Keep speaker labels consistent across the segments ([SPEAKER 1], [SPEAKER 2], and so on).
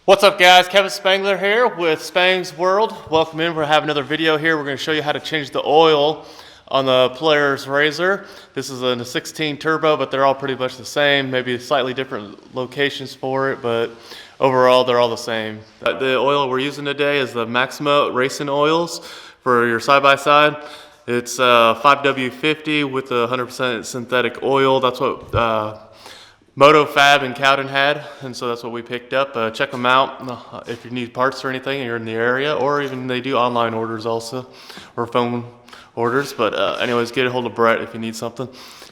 [SPEAKER 1] What's up guys, Kevin Spangler here with Spang's World. Welcome in, we're having another video here. We're going to show you how to change the oil on the Polaris RZR. This is a 16 turbo, but they're all pretty much the same. Maybe slightly different locations for it, but overall they're all the same. The oil we're using today is the Maxima Racing Oils for your side-by-side. It's 5W50 with 100% synthetic oil. That's what MotoFab in Cowden had, and so that's what we picked up. Check them out if you need parts or anything and you're in the area, or even they do online orders also, or phone orders. But anyways, get a hold of Brett if you need something.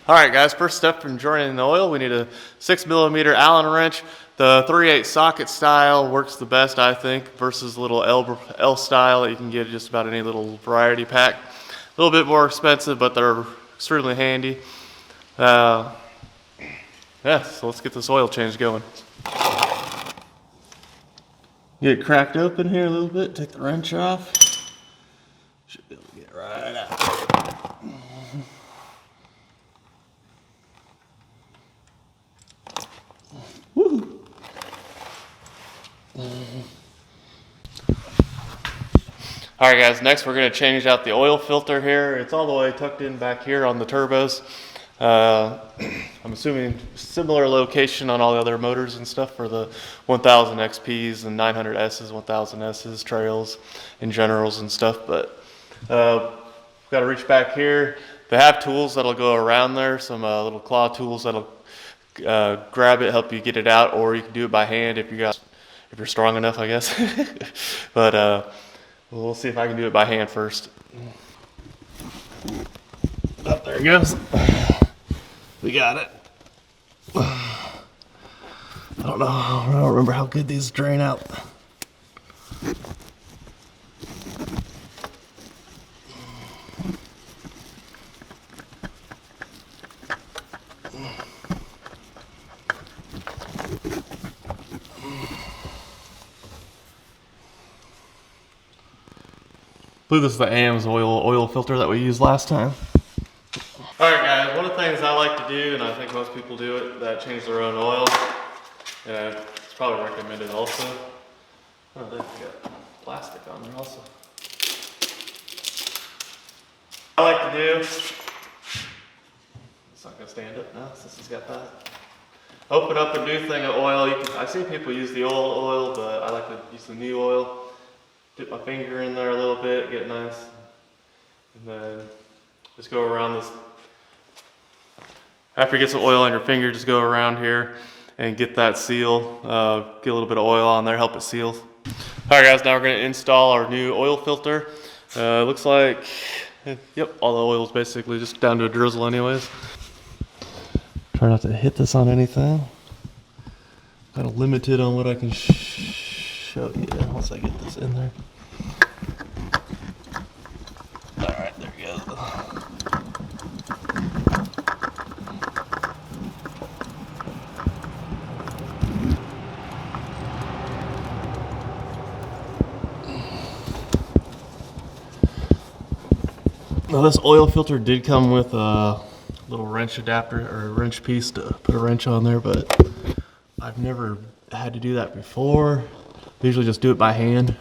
[SPEAKER 1] All right, guys, first step from joining the oil, we need a 6mm Allen wrench. The 3/8 socket style works the best, I think, versus the little L style that you can get at just about any little variety pack. A little bit more expensive, but they're extremely handy. Yeah, so let's get this oil change going. Get it cracked open here a little bit, take the wrench off. Should be able to get it right out. Woo! Alright guys, next we're going to change out the oil filter here. It's all the way tucked in back here on the turbos. I'm assuming similar location on all the other motors and stuff for the 1000 XPs and 900Ss, 1000Ss, trails and generals and stuff, but got to reach back here. They have tools that'll go around there, some little claw tools that'll grab it, help you get it out, or you can do it by hand if you're strong enough, I guess. But we'll see if I can do it by hand first. Oh, there it goes. We got it. I don't remember how good these drain out. I believe this is the AM's oil filter that we used last time. Alright guys, one of the things I like to do, and I think most people do it, that change their own oil, and it's probably recommended also. Oh, they've got plastic on there also. I like to do, it's not going to stand up now since it's got that. Open up a new thing of oil. I see people use the old oil, but I like to use the new oil. Dip my finger in there a little bit, get nice, and then just go around this. After you get some oil on your finger, just go around here and get that seal. Get a little bit of oil on there, help it seal. Alright guys, now we're going to install our new oil filter. Looks like, yep, all the oil is basically just down to a drizzle anyways. Try not to hit this on anything. Kind of limited on what I can show you once I get this in there. Alright, there we go. Now this oil filter did come with a little wrench adapter or a wrench piece to put a wrench on there, but I've never had to do that before. I usually just do it by hand.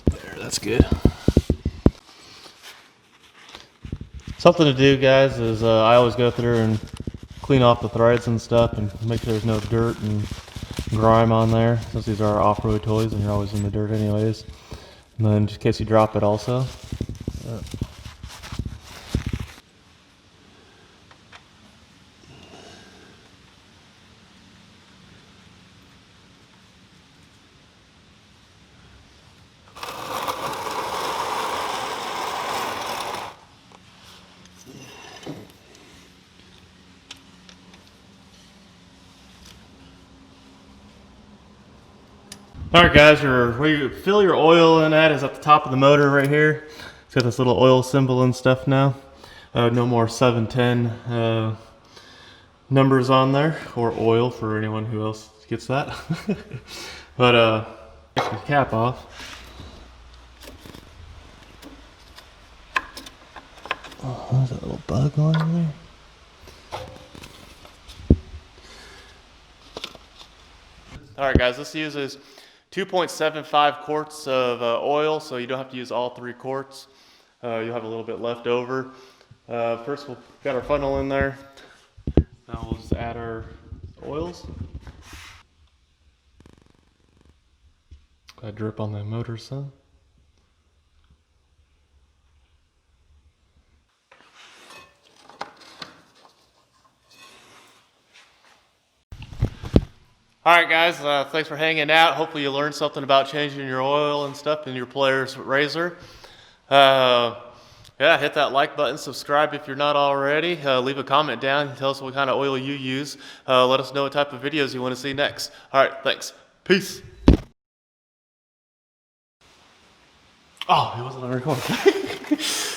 [SPEAKER 1] There, that's good. Something to do guys is I always go through and clean off the threads and stuff and make sure there's no dirt and grime on there, since these are off-road toys and you're always in the dirt anyways. And then just in case you drop it also. Alright guys, where you fill your oil in at is at the top of the motor right here. It's got this little oil symbol and stuff now. No more 710 numbers on there, or oil for anyone who else gets that. But take the cap off. Oh, there's a little bug on there. All right, guys, this uses 2.75 quarts of oil, so you don't have to use all 3 quarts. You'll have a little bit left over. First, we've got our funnel in there. Now we'll just add our oils. Got drip on the motor, son. All right, guys, thanks for hanging out. Hopefully you learned something about changing your oil and stuff in your Polaris RZR. Yeah, hit that like button, subscribe if you're not already. Leave a comment down, tell us what kind of oil you use. Let us know what type of videos you want to see next. All right, thanks. Peace. Oh, it wasn't on record.